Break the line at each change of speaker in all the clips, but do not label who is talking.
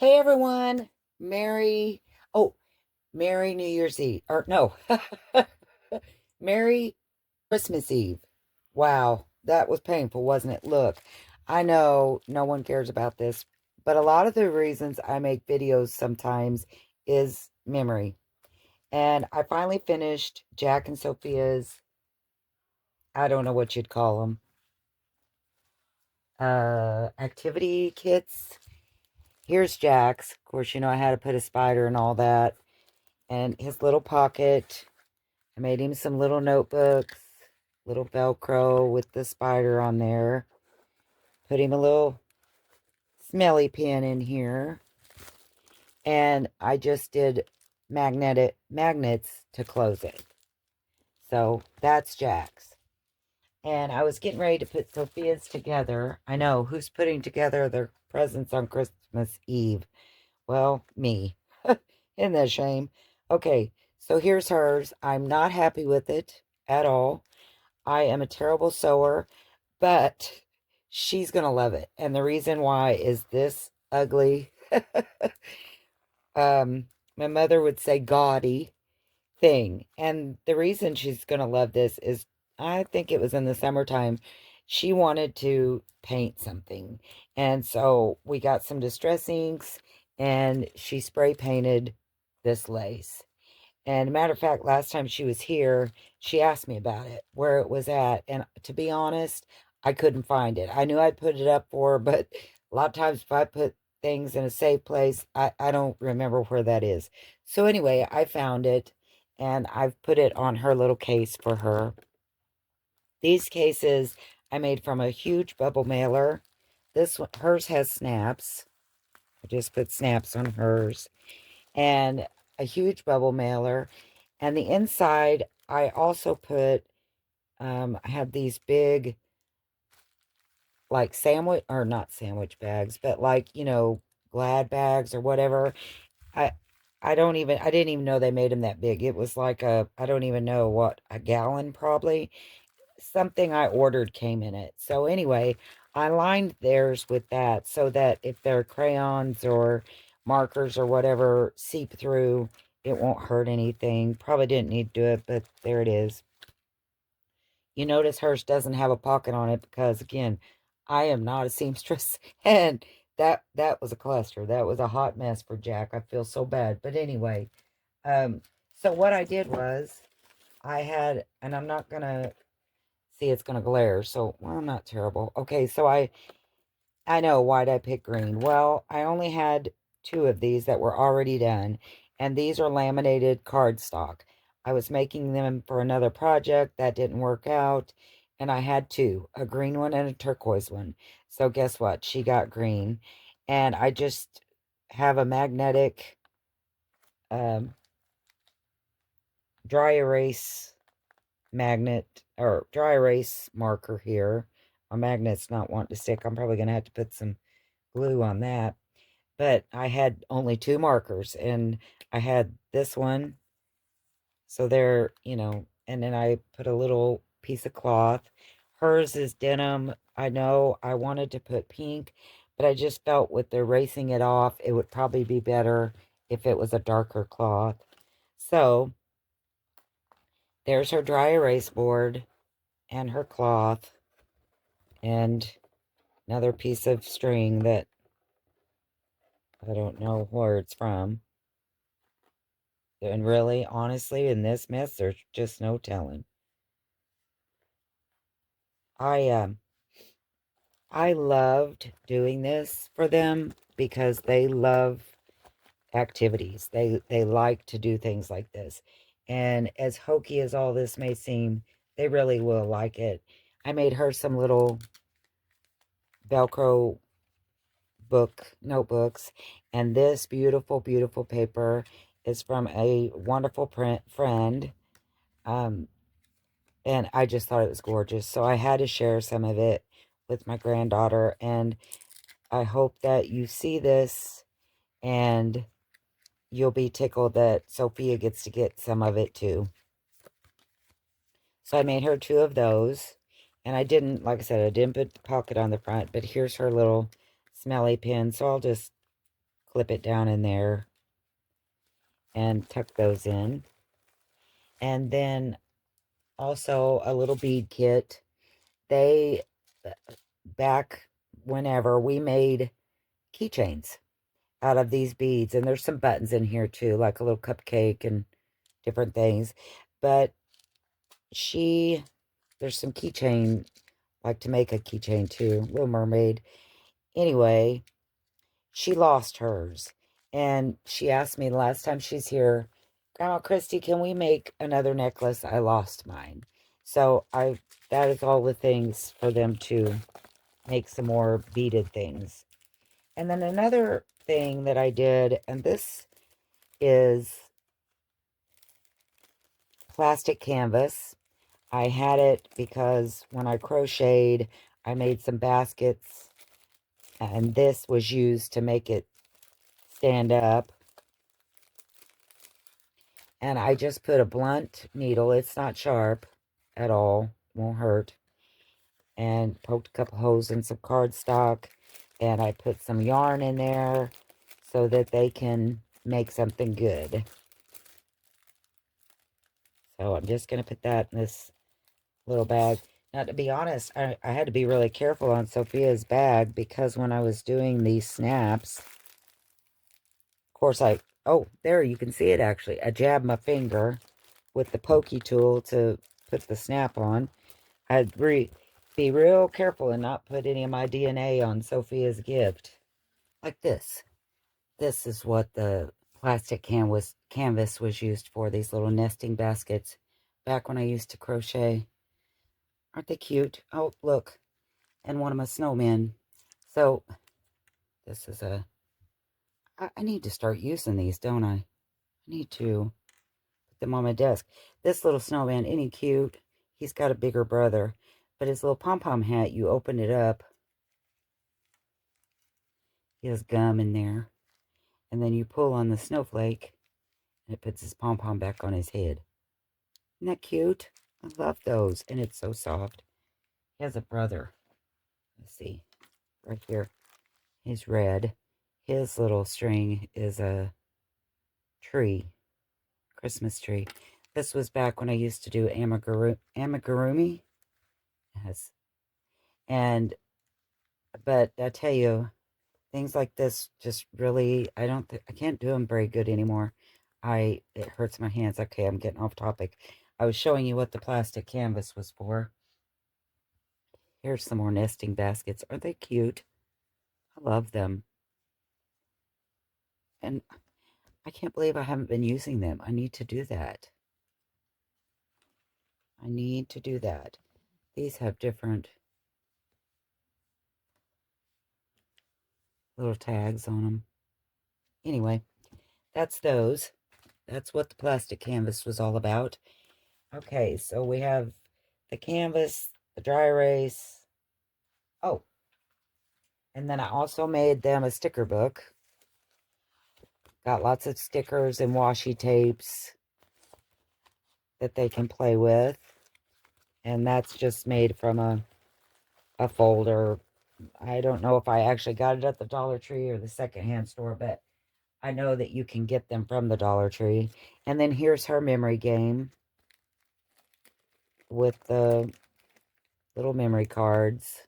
Hey everyone, Merry, oh, Merry New Year's Eve, or no, Merry Christmas Eve. Wow, that was painful, wasn't it? Look, I know no one cares about this, but a lot of the reasons I make videos sometimes is memory. And I finally finished Jack and Sophia's, I don't know what you'd call them, activity kits. Here's Jack's. Of course, I had to put a spider and all that. And his little pocket. I made him some little notebooks, little Velcro with the spider on there. Put him a little smelly pen in here. And I just did magnets to close it. So that's Jack's. And I was getting ready to put Sophia's together. I know, who's putting together their presents on Christmas Eve? Well, me. Isn't that a shame? Okay, so here's hers. I'm not happy with it at all. I am a terrible sewer, but she's going to love it. And the reason why is this ugly, um, my mother would say gaudy thing. And the reason she's going to love this is I think it was in the summertime. She wanted to paint something. And so we got some distress inks and she spray painted this lace. And a matter of fact, last time she was here, she asked me about it, where it was at. And to be honest, I couldn't find it. I knew I'd put it up for her, but a lot of times if I put things in a safe place, I don't remember where that is. So anyway, I found it and I've put it on her little case for her. These cases I made from a huge bubble mailer. This one, hers has snaps. I just put snaps on hers. And a huge bubble mailer. And the inside, I also put, I had these big, like sandwich, or not sandwich bags, but like, Glad bags or whatever. I, I didn't even know they made them that big. It was like I don't even know what, a gallon probably. Something I ordered came in it. So anyway, I lined theirs with that so that if their crayons or markers or whatever seep through, it won't hurt anything. Probably didn't need to do it, but there it is. You notice hers doesn't have a pocket on it because, again, I am not a seamstress, and that was a cluster. That was a hot mess for Jack. I feel so bad, but anyway, um, so what I did was I had, and I'm not gonna see it's gonna glare, so well, I'm not terrible. Okay, so I know why'd I pick green. Well, I only had two of these that were already done, and these are laminated cardstock. I was making them for another project that didn't work out, and I had two, a green one and a turquoise one. So guess what? She got green, and I just have a magnetic um, dry erase magnet or dry erase marker here. My magnet's not wanting to stick. I'm probably going to have to put some glue on that. But I had only two markers and I had this one. So there, and then I put a little piece of cloth. Hers is denim. I know I wanted to put pink, but I just felt with erasing it off, it would probably be better if it was a darker cloth. So there's her dry erase board and her cloth and another piece of string that I don't know where it's from. And really, honestly, in this mess, there's just no telling. I I loved doing this for them because they love activities. They like to do things like this. And as hokey as all this may seem, they really will like it. I made her some little Velcro notebooks, and this beautiful, beautiful paper is from a wonderful friend. Um, and I just thought it was gorgeous. So I had to share some of it with my granddaughter, and I hope that you see this and you'll be tickled that Sophia gets to get some of it too. So I made her two of those, and I didn't, like I said, I didn't put the pocket on the front, but here's her little smelly pin. So I'll just clip it down in there and tuck those in. And then also a little bead kit. They, back whenever, we made keychains out of these beads. And there's some buttons in here too, like a little cupcake and different things. But there's some keychain, like to make a keychain too, Little Mermaid. Anyway, she lost hers. And she asked me the last time she's here, Grandma Christy, can we make another necklace? I lost mine. So that is all the things for them to make some more beaded things. And then another thing that I did, and this is plastic canvas. I had it because when I crocheted, I made some baskets, and this was used to make it stand up. And I just put a blunt needle, it's not sharp at all, won't hurt, and poked a couple holes in some cardstock, and I put some yarn in there so that they can make something good. So I'm just going to put that in this little bag. Now, to be honest, I had to be really careful on Sophia's bag because when I was doing these snaps, of course oh, there, you can see it actually. I jabbed my finger with the pokey tool to put the snap on. I'd be real careful and not put any of my DNA on Sophia's gift. Like this. This is what the plastic canvas was used for, these little nesting baskets, back when I used to crochet. Aren't they cute? Oh, look. And one of my snowmen. So, this is I need to start using these, don't I? I need to put them on my desk. This little snowman, isn't he cute? He's got a bigger brother. But his little pom-pom hat, you open it up. He has gum in there. And then you pull on the snowflake, and it puts his pom-pom back on his head. Isn't that cute? I love those. And it's so soft. He has a brother. Let's see. Right here. He's red. His little string is a tree. Christmas tree. This was back when I used to do amigurumi. Yes. But I tell you, things like this just really, I can't do them very good anymore. It hurts my hands. Okay, I'm getting off topic. I was showing you what the plastic canvas was for. Here's some more nesting baskets. Aren't they cute? I love them. And I can't believe I haven't been using them. I need to do that. I need to do that. These have different little tags on them. Anyway, that's those. That's what the plastic canvas was all about. Okay, so we have the canvas, the dry erase. Oh, and then I also made them a sticker book. Got lots of stickers and washi tapes that they can play with. And that's just made from a folder. I don't know if I actually got it at the Dollar Tree or the secondhand store, but I know that you can get them from the Dollar Tree. And then here's her memory game with the little memory cards.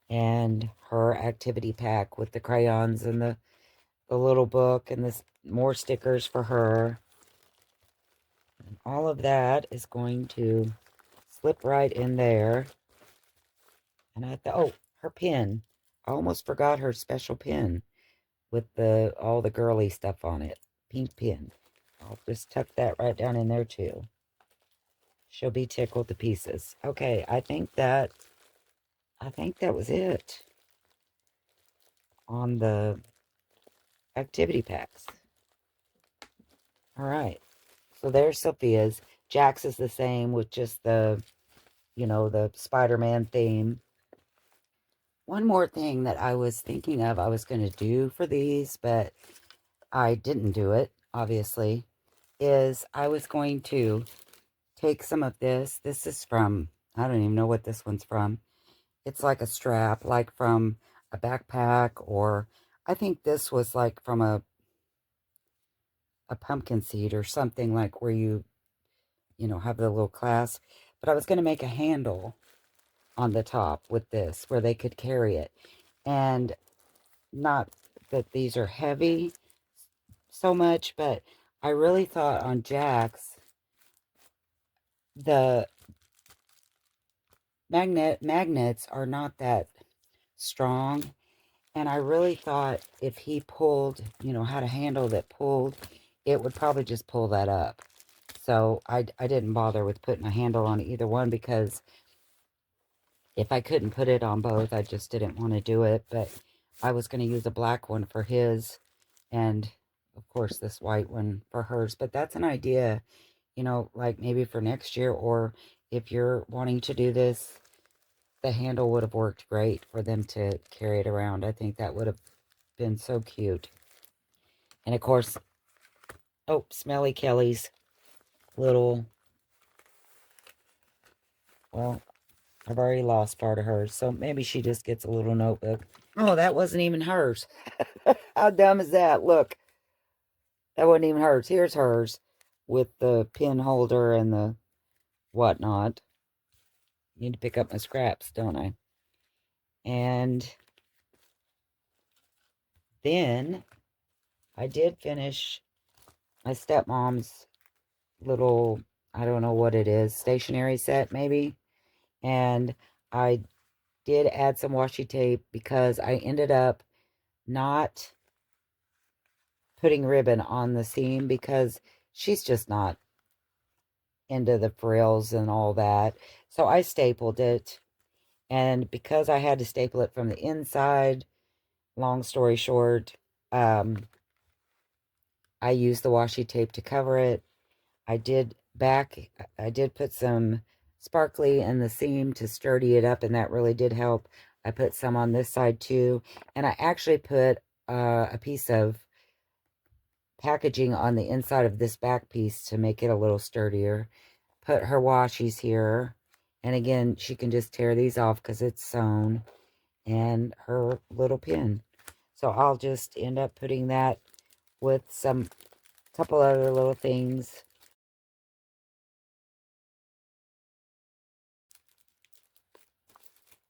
And her activity pack with the crayons and the little book and this more stickers for her. And all of that is going to slip right in there. And oh, her pin. I almost forgot her special pin with all the girly stuff on it. Pink pin. I'll just tuck that right down in there too. She'll be tickled to pieces. Okay, I think that was it on the activity packs. All right. So there's Sophia's. Jax is the same with just the Spider-Man theme. One more thing that I was thinking of I was going to do for these, but I didn't do it, obviously, is I was going to take some of this. This is from I don't even know what this one's from. It's like a strap, like from a backpack, or I think this was like from a pumpkin seed or something, like where you have the little clasp. But I was going to make a handle on the top with this where they could carry it. And not that these are heavy so much, but I really thought on Jack's, the magnets are not that strong. And I really thought if he pulled, had a handle that pulled, it would probably just pull that up. So I didn't bother with putting a handle on either one, because if I couldn't put it on both, I just didn't want to do it. But I was going to use a black one for his, and of course this white one for hers. But that's an idea, like maybe for next year, or if you're wanting to do this, the handle would have worked great for them to carry it around. I think that would have been so cute. And of course, oh, Smelly Kelly's little, well, I've already lost part of hers, so maybe she just gets a little notebook. Oh, that wasn't even hers. How dumb is that? Look, that wasn't even hers. Here's hers with the pin holder and the whatnot. Need to pick up my scraps, don't I? And then I did finish my stepmom's little, I don't know what it is, stationery set maybe. And I did add some washi tape because I ended up not putting ribbon on the seam because she's just not into the frills and all that. So I stapled it. And because I had to staple it from the inside, long story short, I used the washi tape to cover it. I did put some sparkly in the seam to sturdy it up, and that really did help. I put some on this side too, and I actually put a piece of packaging on the inside of this back piece to make it a little sturdier. Put her washies here, and again, she can just tear these off because it's sewn, and her little pin. So I'll just end up putting that with some couple other little things.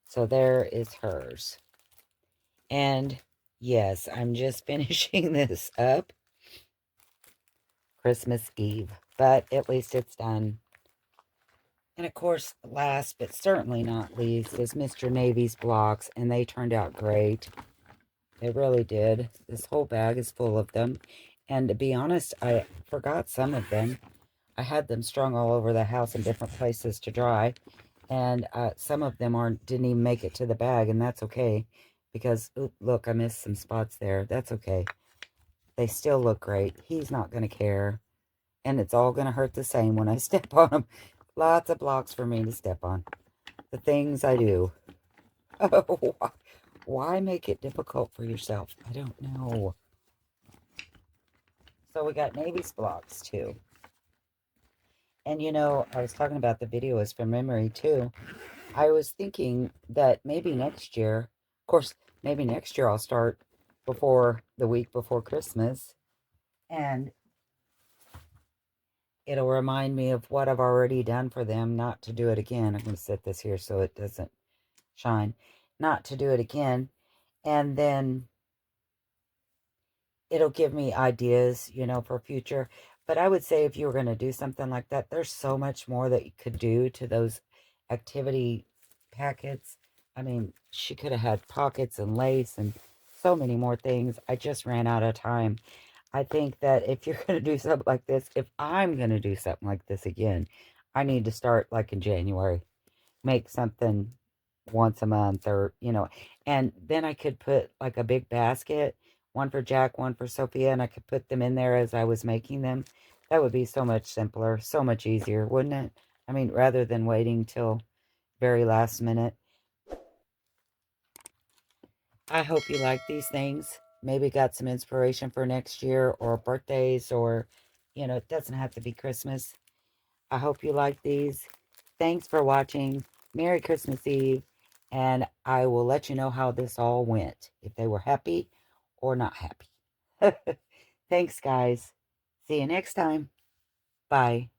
So there is hers. And yes, I'm just finishing this up Christmas Eve, but at least it's done. And of course, last but certainly not least is Mr. Navy's blocks, and they turned out great. They really did. This whole bag is full of them. And to be honest, I forgot some of them. I had them strung all over the house in different places to dry. And some of them didn't even make it to the bag, and that's okay. Because, oop, look, I missed some spots there. That's okay. They still look great. He's not going to care. And it's all going to hurt the same when I step on them. Lots of blocks for me to step on. The things I do. Oh, why make it difficult for yourself? I don't know. So we got Navy's blocks too. And I was talking about the video is from memory too. I was thinking that maybe next year, of course, maybe next year I'll start before the week before Christmas. And it'll remind me of what I've already done for them, not to do it again. I'm going to set this here so it doesn't shine. Not to do it again. And then it'll give me ideas, for future. But I would say if you were going to do something like that, there's so much more that you could do to those activity packets. I mean, she could have had pockets and lace and so many more things. I just ran out of time. I think that if you're going to do something like this, if I'm going to do something like this again, I need to start like in January. Make something once a month, or and then I could put like a big basket, one for Jack, one for Sophia, and I could put them in there as I was making them. That would be so much simpler, so much easier, wouldn't it? I mean, rather than waiting till very last minute. I hope you like these things. Maybe got some inspiration for next year or birthdays, or it doesn't have to be Christmas. I hope you like these. Thanks for watching. Merry Christmas Eve. And I will let you know how this all went, if they were happy or not happy. Thanks, guys. See you next time. Bye.